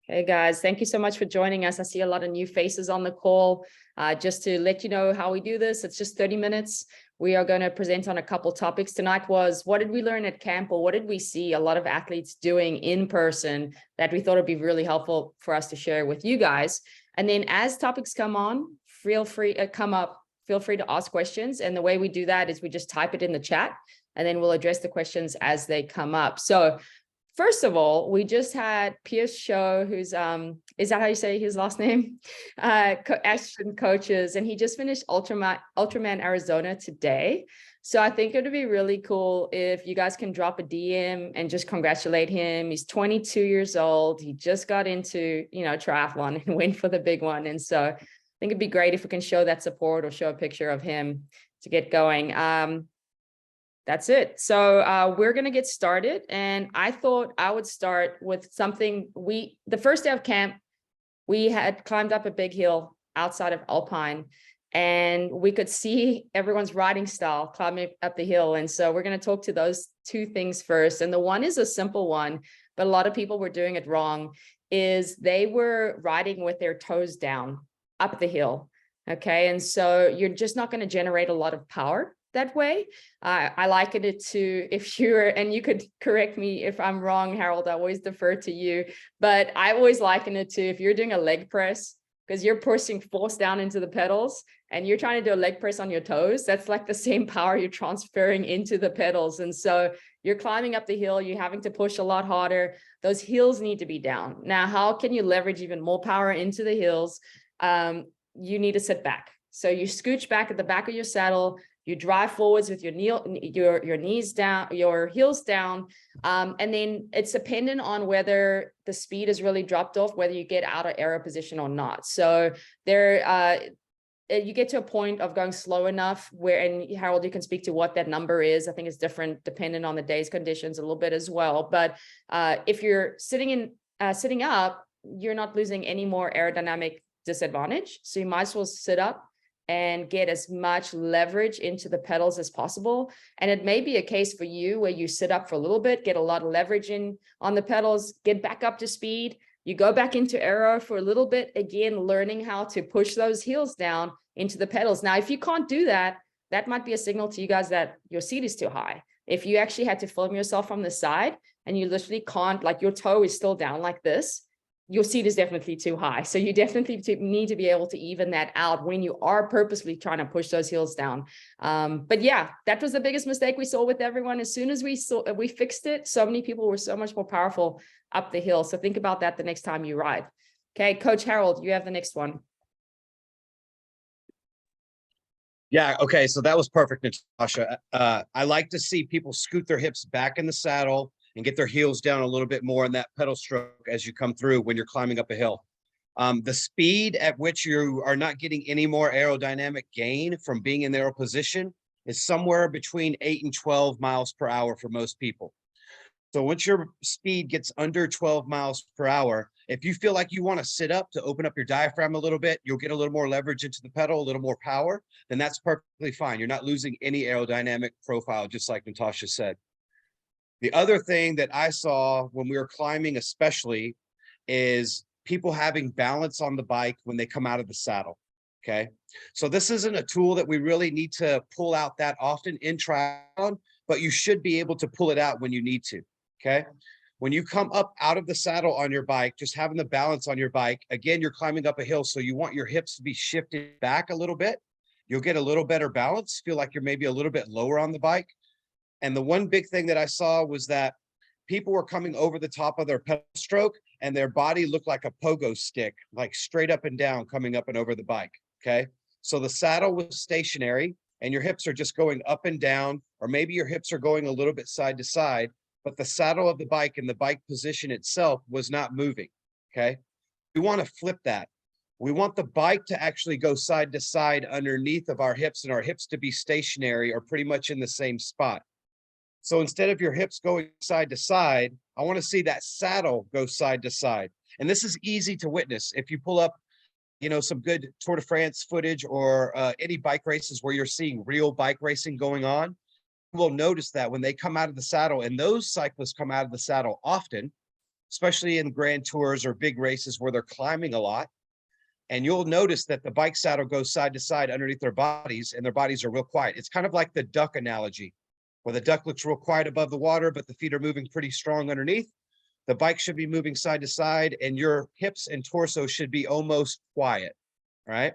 Hey guys, thank you so much for joining us. I see a lot of new faces on the call. Just to let you know how we do this, it's just 30 minutes. We are going to present on a couple topics. Tonight was, what did we learn at camp, or what did we see a lot of athletes doing in person that we thought would be really helpful for us to share with you guys. And then as topics come on, feel free to ask questions. And the way we do that is we just type it in the chat, and then we'll address the questions as they come up. So first of all, we just had Pierce Show, who's, is that how you say his last name? Ashton coaches, and he just finished Ultraman Arizona today. So I think it would be really cool if you guys can drop a DM and just congratulate him. He's 22 years old. He just got into, triathlon and went for the big one. And so I think it'd be great if we can show that support or show a picture of him to get going. That's it. So we're going to get started. And I thought I would start with something the first day of camp, we had climbed up a big hill outside of Alpine, and we could see everyone's riding style climbing up the hill. And so we're going to talk to those two things first. And the one is a simple one, but a lot of people were doing it wrong, is they were riding with their toes down up the hill. Okay. And so you're just not going to generate a lot of power that way. I liken it to, if you're, and you could correct me if I'm wrong, Harold, I always defer to you, but I always liken it to, if you're doing a leg press, because you're pushing force down into the pedals and you're trying to do a leg press on your toes, that's like the same power you're transferring into the pedals. And so you're climbing up the hill, you're having to push a lot harder. Those heels need to be down. Now, how can you leverage even more power into the heels? You need to sit back. So you scooch back at the back of your saddle, you drive forwards with your knees down, your heels down. And then it's dependent on whether the speed is really dropped off, whether you get out of aero position or not. So you get to a point of going slow enough where, and Harold, you can speak to what that number is. I think it's different depending on the day's conditions a little bit as well. But if you're sitting up, you're not losing any more aerodynamic disadvantage. So you might as well sit up and get as much leverage into the pedals as possible. And it may be a case for you where you sit up for a little bit, get a lot of leverage in on the pedals, get back up to speed. You go back into aero for a little bit, again, learning how to push those heels down into the pedals. Now, if you can't do that, that might be a signal to you guys that your seat is too high. If you actually had to film yourself from the side and you literally can't, like your toe is still down like this, your seat is definitely too high. So you definitely need to be able to even that out when you are purposely trying to push those heels down. But yeah, that was the biggest mistake we saw with everyone. As soon as we fixed it, so many people were so much more powerful up the hill. So think about that the next time you ride. Okay, Coach Harold, you have the next one. Yeah, okay, so that was perfect, Natasha. I like to see people scoot their hips back in the saddle and get their heels down a little bit more in that pedal stroke as you come through when you're climbing up a hill. The speed at which you are not getting any more aerodynamic gain from being in the aero position is somewhere between 8 and 12 miles per hour for most people. So once your speed gets under 12 miles per hour, if you feel like you want to sit up to open up your diaphragm a little bit, you'll get a little more leverage into the pedal, a little more power, then that's perfectly fine. You're not losing any aerodynamic profile, just like Natasha said. The other thing that I saw when we were climbing especially is people having balance on the bike when they come out of the saddle, okay? So this isn't a tool that we really need to pull out that often in triathlon, but you should be able to pull it out when you need to, okay? When you come up out of the saddle on your bike, just having the balance on your bike, again, you're climbing up a hill, so you want your hips to be shifted back a little bit. You'll get a little better balance, feel like you're maybe a little bit lower on the bike. And the one big thing that I saw was that people were coming over the top of their pedal stroke and their body looked like a pogo stick, like straight up and down coming up and over the bike, okay? So the saddle was stationary and your hips are just going up and down, or maybe your hips are going a little bit side to side, but the saddle of the bike and the bike position itself was not moving, okay? We want to flip that. We want the bike to actually go side to side underneath of our hips and our hips to be stationary or pretty much in the same spot. So instead of your hips going side to side, I want to see that saddle go side to side. And this is easy to witness. If you pull up, some good Tour de France footage or any bike races where you're seeing real bike racing going on, you will notice that when they come out of the saddle, and those cyclists come out of the saddle often, especially in grand tours or big races where they're climbing a lot. And you'll notice that the bike saddle goes side to side underneath their bodies, and their bodies are real quiet. It's kind of like the duck analogy, where the duck looks real quiet above the water, but the feet are moving pretty strong underneath. The bike should be moving side to side, and your hips and torso should be almost quiet, right?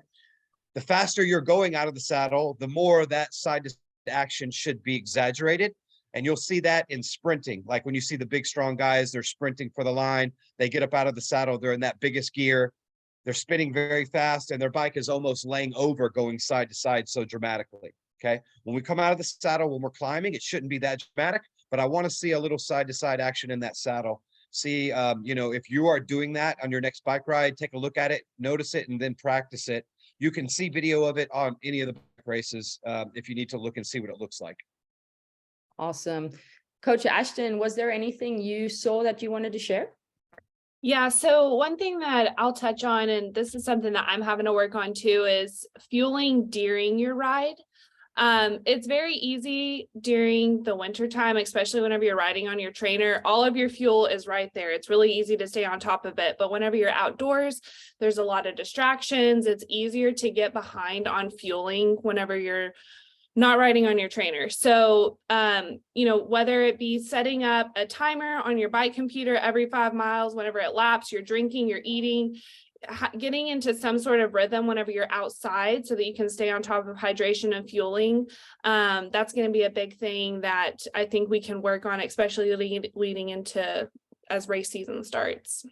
The faster you're going out of the saddle, the more that side to side action should be exaggerated. And you'll see that in sprinting. Like when you see the big, strong guys, they're sprinting for the line. They get up out of the saddle. They're in that biggest gear. They're spinning very fast, and their bike is almost laying over, going side to side so dramatically. Okay. When we come out of the saddle, when we're climbing, it shouldn't be that dramatic, but I want to see a little side to side action in that saddle. See, if you are doing that on your next bike ride, take a look at it, notice it, and then practice it. You can see video of it on any of the bike races if you need to look and see what it looks like. Awesome. Coach Ashton, was there anything you saw that you wanted to share? Yeah, so one thing that I'll touch on, and this is something that I'm having to work on too, is fueling during your ride. It's very easy during the winter time, especially whenever you're riding on your trainer. All of your fuel is right there. It's really easy to stay on top of it. But whenever you're outdoors, there's a lot of distractions. It's easier to get behind on fueling whenever you're not riding on your trainer. So, whether it be setting up a timer on your bike computer every 5 miles, whenever it laps, you're drinking, you're eating, getting into some sort of rhythm whenever you're outside so that you can stay on top of hydration and fueling. That's going to be a big thing that I think we can work on, especially leading into as race season starts.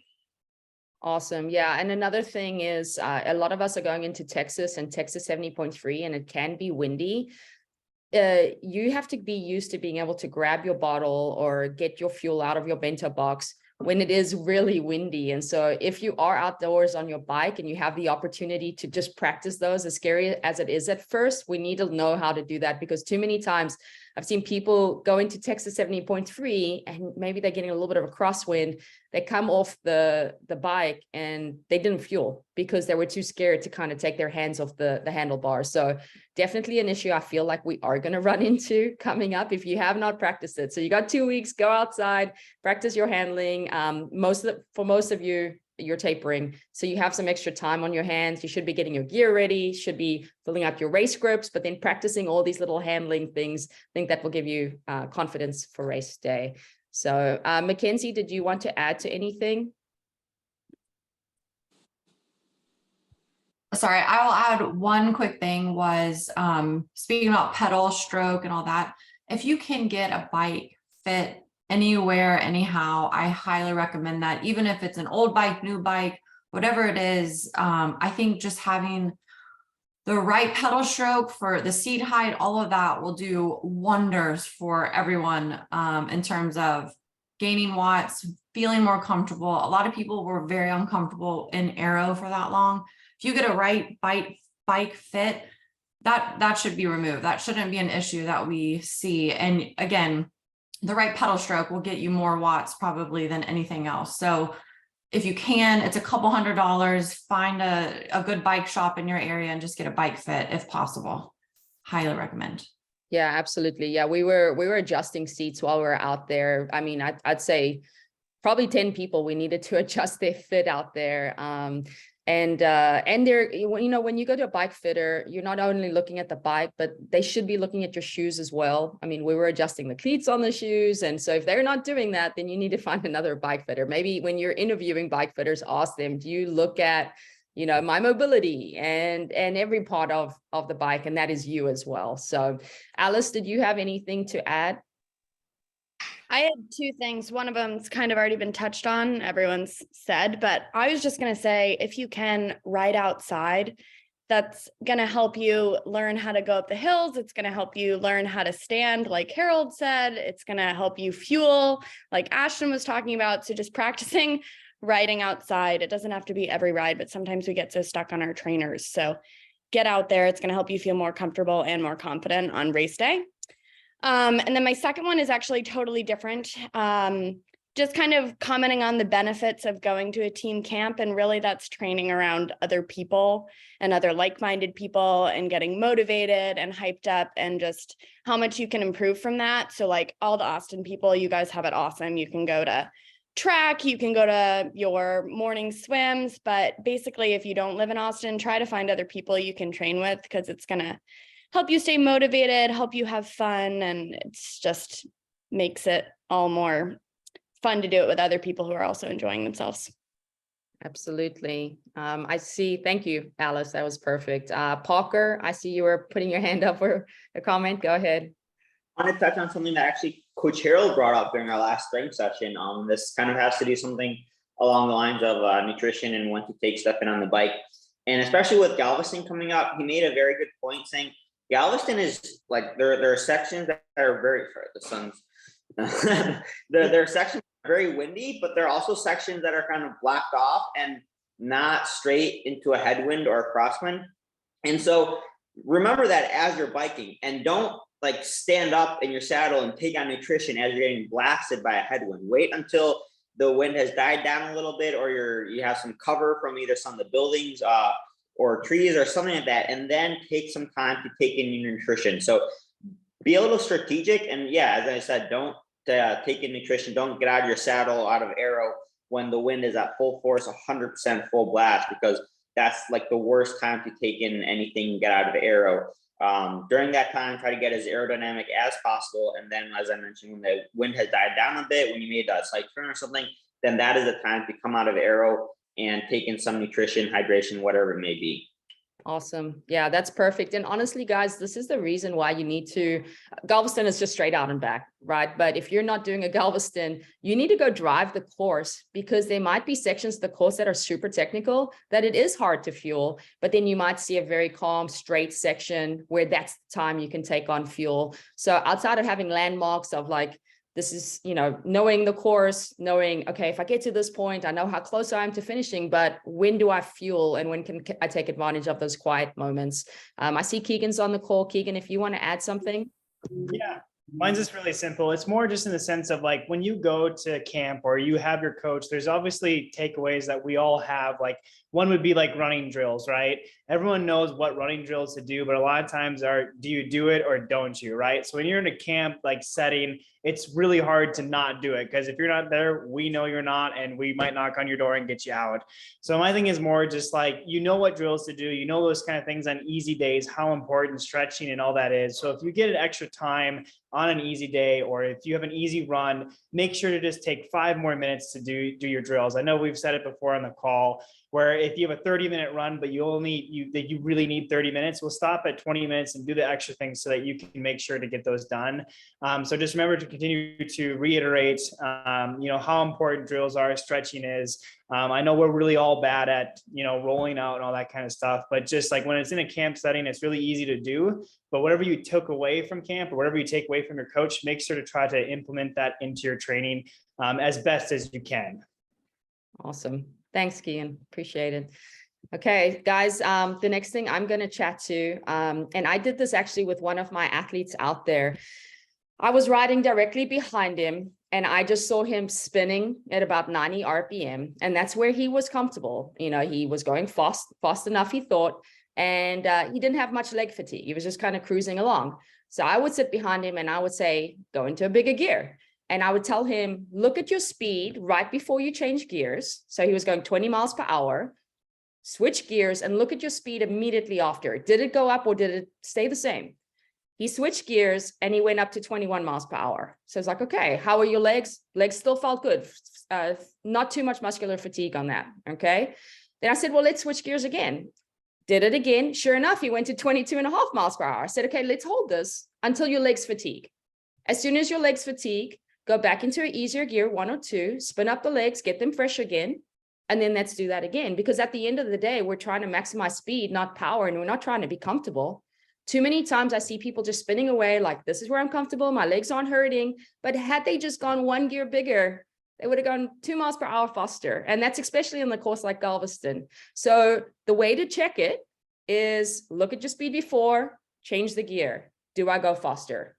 Awesome. Yeah. And another thing is a lot of us are going into Texas and Texas 70.3, and it can be windy. You have to be used to being able to grab your bottle or get your fuel out of your bento box when it is really windy. And so if you are outdoors on your bike and you have the opportunity to just practice those, as scary as it is at first, we need to know how to do that, because too many times I've seen people go into Texas 70.3 and maybe they're getting a little bit of a crosswind. They come off the bike and they didn't fuel because they were too scared to kind of take their hands off the handlebars. So definitely an issue I feel like we are going to run into coming up if you have not practiced it. So you got 2 weeks, go outside, practice your handling. For most of you, you're tapering, so you have some extra time on your hands. You should be getting your gear ready, should be filling up your race grips, but then practicing all these little handling things. I think that will give you confidence for race day. So McKenzie, did you want to add to anything? Sorry, I will add one quick thing was speaking about pedal stroke and all that. If you can get a bike fit anywhere, anyhow, I highly recommend that. Even if it's an old bike, new bike, whatever it is, I think just having the right pedal stroke for the seat height, all of that will do wonders for everyone in terms of gaining watts, feeling more comfortable. A lot of people were very uncomfortable in aero for that long. If you get a right bike fit, that should be removed. That shouldn't be an issue that we see. And again, the right pedal stroke will get you more watts probably than anything else. So if you can, it's a couple $100, find a good bike shop in your area and just get a bike fit if possible. Highly recommend. Yeah, absolutely. Yeah, we were adjusting seats while we were out there. I mean, I'd say probably 10 people we needed to adjust their fit out there. And there, when you go to a bike fitter, you're not only looking at the bike, but they should be looking at your shoes as well. I mean, we were adjusting the cleats on the shoes. And so if they're not doing that, then you need to find another bike fitter. Maybe when you're interviewing bike fitters, ask them, do you look at, my mobility and every part of the bike, and that is you as well. So Alice, did you have anything to add? I had two things. One of them's kind of already been touched on, everyone's said, but I was just going to say, if you can ride outside, that's going to help you learn how to go up the hills. It's going to help you learn how to stand, like Harold said. It's going to help you fuel, like Ashton was talking about. So just practicing riding outside. It doesn't have to be every ride, but sometimes we get so stuck on our trainers. So get out there. It's going to help you feel more comfortable and more confident on race day. And then my second one is actually totally different. Just kind of commenting on the benefits of going to a team camp, and really that's training around other people and other like-minded people and getting motivated and hyped up, and just how much you can improve from that. So like all the Austin people, you guys have it awesome. You can go to track, you can go to your morning swims, but basically if you don't live in Austin, try to find other people you can train with, because it's going to help you stay motivated, help you have fun, and it's just makes it all more fun to do it with other people who are also enjoying themselves. Absolutely. I see. Thank you, Alice. That was perfect. Parker, I see you were putting your hand up for a comment. Go ahead. I want to touch on something that actually Coach Harold brought up during our last strength session. This kind of has to do something along the lines of nutrition and when to take stuff in on the bike. And especially with Galveston coming up, he made a very good point saying Galveston is like, there are sections that are very, sorry, the sun's, there are sections that are very windy, but there are also sections that are kind of blocked off and not straight into a headwind or a crosswind. And so remember that as you're biking, and don't like stand up in your saddle and take on nutrition as you're getting blasted by a headwind. Wait until the wind has died down a little bit, or you have some cover from either some of the buildings or trees or something like that, and then take some time to take in your nutrition. So be a little strategic, and yeah, as I said, don't take in nutrition. Don't get out of your saddle, out of aero when the wind is at full force, 100% full blast, because that's like the worst time to take in anything, get out of aero. During that time, try to get as aerodynamic as possible. And then, as I mentioned, when the wind has died down a bit, when you made a slight turn or something, then that is the time to come out of aero and take in some nutrition, hydration, whatever it may be. Awesome. Yeah, that's perfect. And honestly, guys, this is the reason why you need to, Galveston is just straight out and back, right? But if you're not doing a Galveston, you need to go drive the course, because there might be sections of the course that are super technical that it is hard to fuel, but then you might see a very calm, straight section where that's the time you can take on fuel. So outside of having landmarks of like, this is, knowing the course, knowing, okay, if I get to this point, I know how close I am to finishing, but when do I fuel and when can I take advantage of those quiet moments? I see Keeghan's on the call. Keeghan, if you want to add something. Yeah, mine's just really simple. It's more just in the sense of like when you go to camp or you have your coach, there's obviously takeaways that we all have. Like one would be like running drills, right? Everyone knows what running drills to do, but a lot of times do you do it or don't you, right? So when you're in a camp like setting, it's really hard to not do it, because if you're not there, we know you're not, and we might knock on your door and get you out. So my thing is more just like, what drills to do, those kind of things on easy days, how important stretching and all that is. So if you get an extra time on an easy day, or if you have an easy run, make sure to just take 5 more minutes to do your drills. I know we've said it before on the call, where if you have a 30-minute run, but you really need 30 minutes, we'll stop at 20 minutes and do the extra things so that you can make sure to get those done. So just remember to continue to reiterate, how important drills are, stretching is. I know we're really all bad at, rolling out and all that kind of stuff, but just like when it's in a camp setting, it's really easy to do. But whatever you took away from camp or whatever you take away from your coach, make sure to try to implement that into your training as best as you can. Awesome. Thanks, Keeghan. Appreciate it. Okay, guys, the next thing I'm going to chat to, and I did this actually with one of my athletes out there. I was riding directly behind him and I just saw him spinning at about 90 RPM. And that's where he was comfortable. He was going fast enough, he thought, and he didn't have much leg fatigue. He was just kind of cruising along. So I would sit behind him and I would say, go into a bigger gear. And I would tell him, look at your speed right before you change gears. So he was going 20 miles per hour, switch gears and look at your speed immediately after. Did it go up or did it stay the same? He switched gears and he went up to 21 miles per hour. So it's like, okay, how are your legs? Legs still felt good. Not too much muscular fatigue on that. Okay. Then I said, well, let's switch gears again. Did it again. Sure enough, he went to 22.5 miles per hour. I said, okay, let's hold this until your legs fatigue. As soon as your legs fatigue, go back into an easier gear, 1 or 2, spin up the legs, get them fresh again. And then let's do that again. Because at the end of the day, we're trying to maximize speed, not power. And we're not trying to be comfortable. Too many times I see people just spinning away like, this is where I'm comfortable. My legs aren't hurting. But had they just gone 1 gear bigger, they would have gone 2 miles per hour faster. And that's especially in the course like Galveston. So the way to check it is look at your speed before, change the gear. Do I go faster?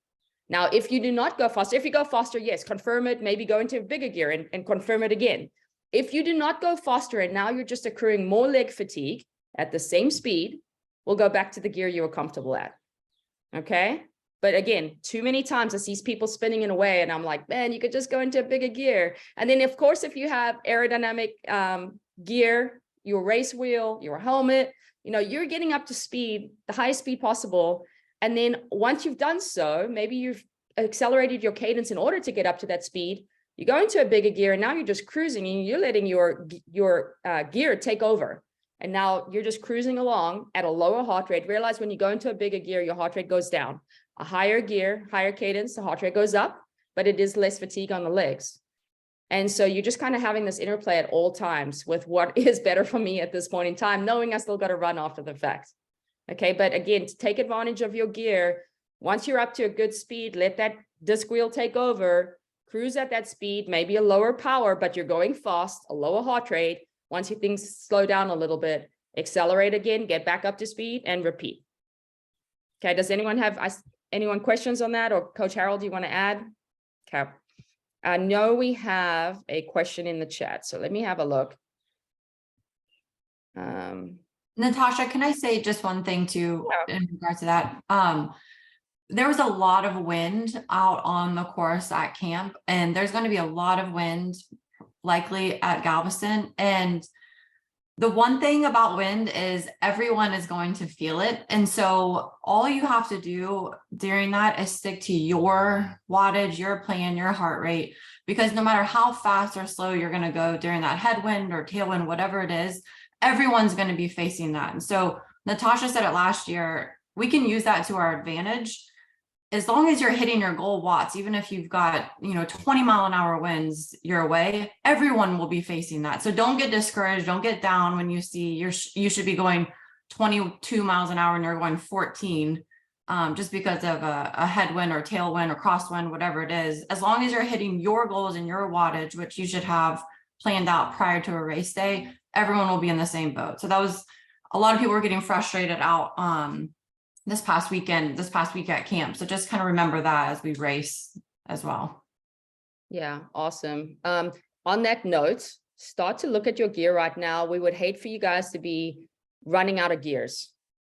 Now, if you do not go faster, if you go faster, yes, confirm it, maybe go into a bigger gear and confirm it again. If you do not go faster and now you're just accruing more leg fatigue at the same speed, we'll go back to the gear you were comfortable at. Okay. But again, too many times I see people spinning in a way and I'm like, man, you could just go into a bigger gear. And then of course, if you have aerodynamic gear, your race wheel, your helmet, you're getting up to speed, the highest speed possible. And then once you've done so, maybe you've accelerated your cadence in order to get up to that speed. You go into a bigger gear and now you're just cruising and you're letting your gear take over. And now you're just cruising along at a lower heart rate. Realize when you go into a bigger gear, your heart rate goes down. A higher gear, higher cadence, the heart rate goes up, but it is less fatigue on the legs. And so you're just kind of having this interplay at all times with what is better for me at this point in time, knowing I still got to run after the fact. Okay, but again, to take advantage of your gear, once you're up to a good speed, let that disc wheel take over, cruise at that speed, maybe a lower power, but you're going fast, a lower heart rate. Once you things slow down a little bit, accelerate again, get back up to speed and repeat. Okay, does anyone have anyone questions on that? Or Coach Harold, do you want to add? Okay. I know we have a question in the chat, so let me have a look. Natasha, can I say just one thing too, in regards to that? There was a lot of wind out on the course at camp, and there's going to be a lot of wind likely at Galveston. And the one thing about wind is everyone is going to feel it. And so all you have to do during that is stick to your wattage, your plan, your heart rate, because no matter how fast or slow you're going to go during that headwind or tailwind, whatever it is, everyone's going to be facing that. And so Natasha said it last year, we can use that to our advantage. As long as you're hitting your goal watts, even if you've got, 20-mile-an-hour winds your way, everyone will be facing that. So don't get discouraged. Don't get down when you see you should be going 22 miles an hour and you're going 14, just because of a headwind or tailwind or crosswind, whatever it is. As long as you're hitting your goals and your wattage, which you should have planned out prior to a race day, everyone will be in the same boat. So that was, a lot of people were getting frustrated out this past week at camp. So just kind of remember that as we race as well. Yeah, awesome. On that note, start to look at your gear right now. We would hate for you guys to be running out of gears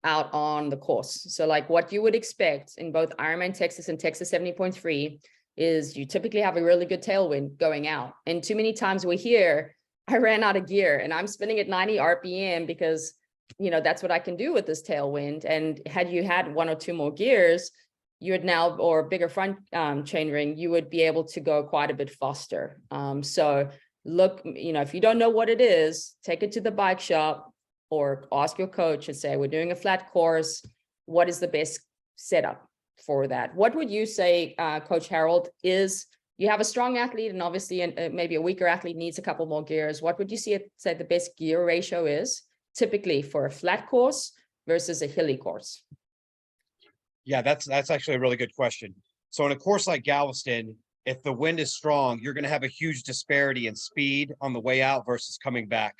out on the course. So like what you would expect in both Ironman Texas and Texas 70.3 is you typically have a really good tailwind going out. And too many times we hear, I ran out of gear and I'm spinning at 90 RPM because that's what I can do with this tailwind. And had you had one or two more gears, you would now, or bigger front chain ring, you would be able to go quite a bit faster. So look, if you don't know what it is, take it to the bike shop or ask your coach and say, we're doing a flat course. What is the best setup for that? What would you say, Coach Harold, is you have a strong athlete and obviously maybe a weaker athlete needs a couple more gears. What would you say the best gear ratio is typically for a flat course versus a hilly course? Yeah, that's actually a really good question. So in a course like Galveston, if the wind is strong, you're going to have a huge disparity in speed on the way out versus coming back.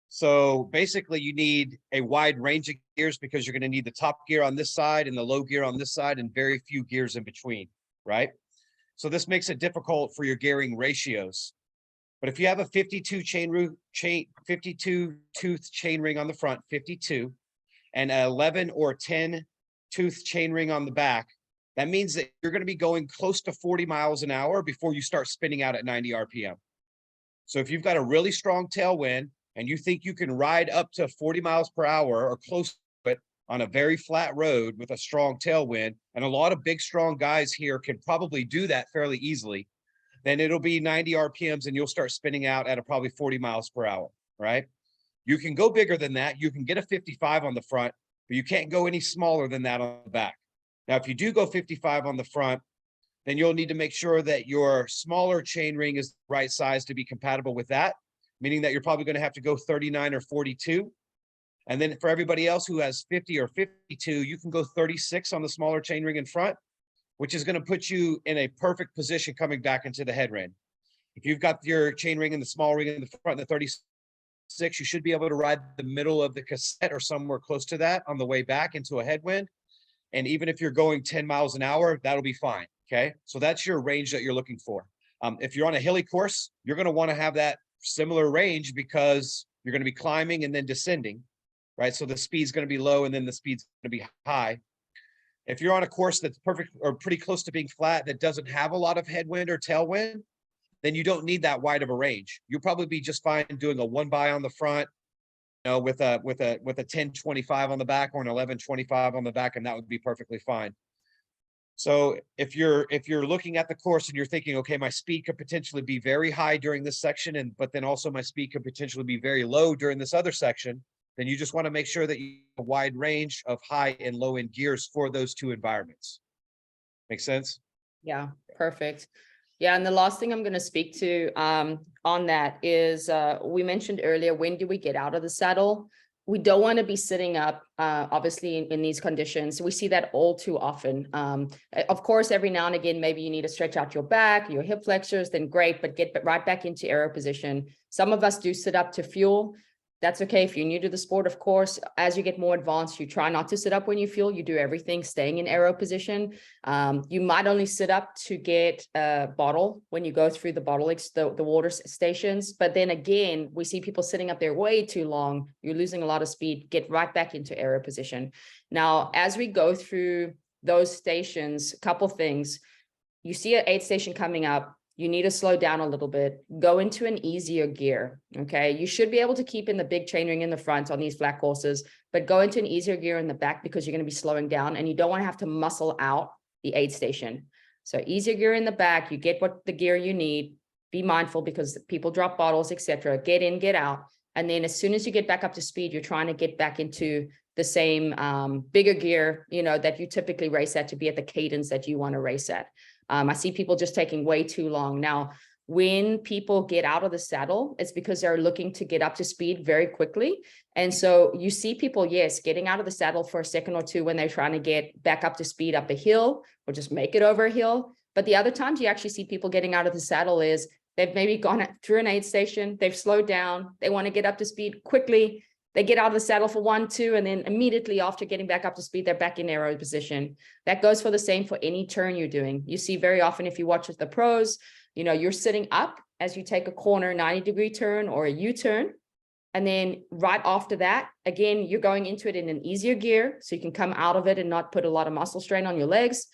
So basically you need a wide range of gears because you're going to need the top gear on this side and the low gear on this side and very few gears in between, right? So this makes it difficult for your gearing ratios. But if you have a 52 tooth chain ring on the front, 52, and an 11 or 10 tooth chain ring on the back, that means that you're going to be going close to 40 miles an hour before you start spinning out at 90 RPM. So if you've got a really strong tailwind and you think you can ride up to 40 miles per hour or close to it on a very flat road with a strong tailwind, and a lot of big, strong guys here can probably do that fairly easily, then it'll be 90 RPMs and you'll start spinning out at probably 40 miles per hour, right? You can go bigger than that. You can get a 55 on the front, but you can't go any smaller than that on the back. Now, if you do go 55 on the front, then you'll need to make sure that your smaller chain ring is the right size to be compatible with that, meaning that you're probably going to have to go 39 or 42. And then for everybody else who has 50 or 52, you can go 36 on the smaller chain ring in front, which is going to put you in a perfect position coming back into the headwind. If you've got your chain ring and the small ring in the front, the 36, you should be able to ride the middle of the cassette or somewhere close to that on the way back into a headwind. And even if you're going 10 miles an hour, that'll be fine. Okay. So that's your range that you're looking for. If you're on a hilly course, you're going to want to have that similar range because you're going to be climbing and then descending, right? So the speed's going to be low and then the speed's going to be high. If you're on a course that's perfect or pretty close to being flat, that doesn't have a lot of headwind or tailwind, then you don't need that wide of a range. You'll probably be just fine doing a 1x on the front, with a 10-25 on the back or an 11-25 on the back, and that would be perfectly fine. So if you're looking at the course and you're thinking, okay, my speed could potentially be very high during this section, but then also my speed could potentially be very low during this other section, then you just want to make sure that you have a wide range of high and low end gears for those two environments. Make sense? Yeah, perfect. Yeah, and the last thing I'm going to speak to on that is we mentioned earlier, when do we get out of the saddle? We don't want to be sitting up, obviously, in these conditions. We see that all too often. Of course, every now and again, maybe you need to stretch out your back, your hip flexors, then great, but get right back into aero position. Some of us do sit up to fuel. That's okay if you're new to the sport, of course. As you get more advanced, you try not to sit up when you fuel. You do everything staying in aero position. You might only sit up to get a bottle when you go through the bottle, the water stations. But then again, we see people sitting up there way too long. You're losing a lot of speed. Get right back into aero position. Now, as we go through those stations, a couple things. You see an aid station coming up. You need to slow down a little bit, go into an easier gear, okay? You should be able to keep in the big chain ring in the front on these flat courses, but go into an easier gear in the back because you're gonna be slowing down and you don't wanna have to muscle out the aid station. So easier gear in the back, you get what the gear you need, be mindful because people drop bottles, etc. Get in, get out. And then as soon as you get back up to speed, you're trying to get back into the same bigger gear, that you typically race at to be at the cadence that you wanna race at. I see people just taking way too long. Now, when people get out of the saddle, it's because they're looking to get up to speed very quickly. And so you see people, yes, getting out of the saddle for a second or two when they're trying to get back up to speed up a hill or just make it over a hill. But the other times you actually see people getting out of the saddle is they've maybe gone through an aid station, they've slowed down, they want to get up to speed quickly. They get out of the saddle for 1, 2, and then immediately after getting back up to speed, they're back in aero position. That goes for the same for any turn you're doing. You see very often if you watch with the pros, you're sitting up as you take a corner 90-degree turn or a U-turn. And then right after that, again, you're going into it in an easier gear so you can come out of it and not put a lot of muscle strain on your legs.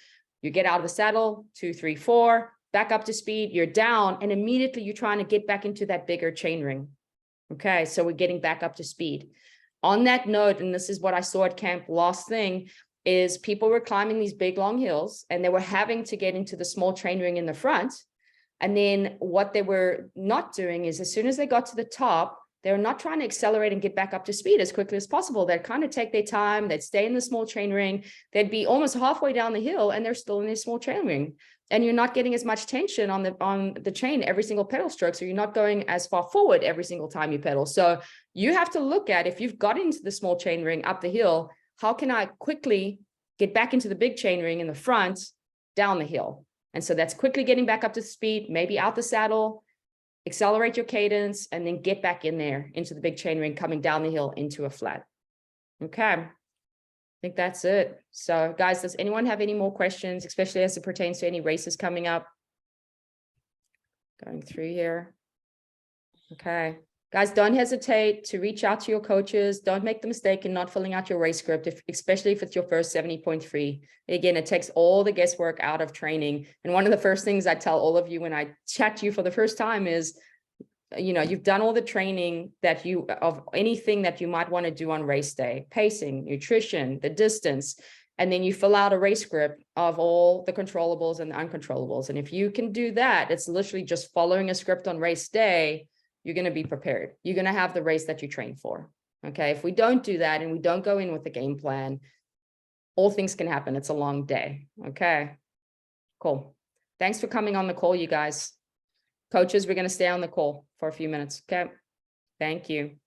You get out of the saddle, 2, 3, 4, back up to speed, you're down, and immediately you're trying to get back into that bigger chain ring. Okay, so we're getting back up to speed. On that note, and this is what I saw at camp, last thing is people were climbing these big long hills and they were having to get into the small chain ring in the front. And then what they were not doing is as soon as they got to the top, they're not trying to accelerate and get back up to speed as quickly as possible. They'd kind of take their time, they'd stay in the small chain ring, they'd be almost halfway down the hill and they're still in their small chain ring. And you're not getting as much tension on the chain every single pedal stroke. So you're not going as far forward every single time you pedal. So you have to look at, if you've got into the small chain ring up the hill, how can I quickly get back into the big chain ring in the front down the hill? And so that's quickly getting back up to speed, maybe out the saddle, accelerate your cadence, and then get back in there into the big chain ring, coming down the hill into a flat. Okay. I think that's it. So guys, does anyone have any more questions, especially as it pertains to any races coming up? Going through here. Okay. Guys, don't hesitate to reach out to your coaches. Don't make the mistake in not filling out your race script, especially if it's your first 70.3. Again, it takes all the guesswork out of training. And one of the first things I tell all of you when I chat to you for the first time is, you've done all the training of anything that you might want to do on race day, pacing, nutrition, the distance, and then you fill out a race script of all the controllables and the uncontrollables. And if you can do that, it's literally just following a script on race day, you're going to be prepared. You're going to have the race that you train for. Okay. If we don't do that and we don't go in with a game plan, all things can happen. It's a long day. Okay. Cool. Thanks for coming on the call, you guys. Coaches, we're going to stay on the call for a few minutes. Okay. Thank you.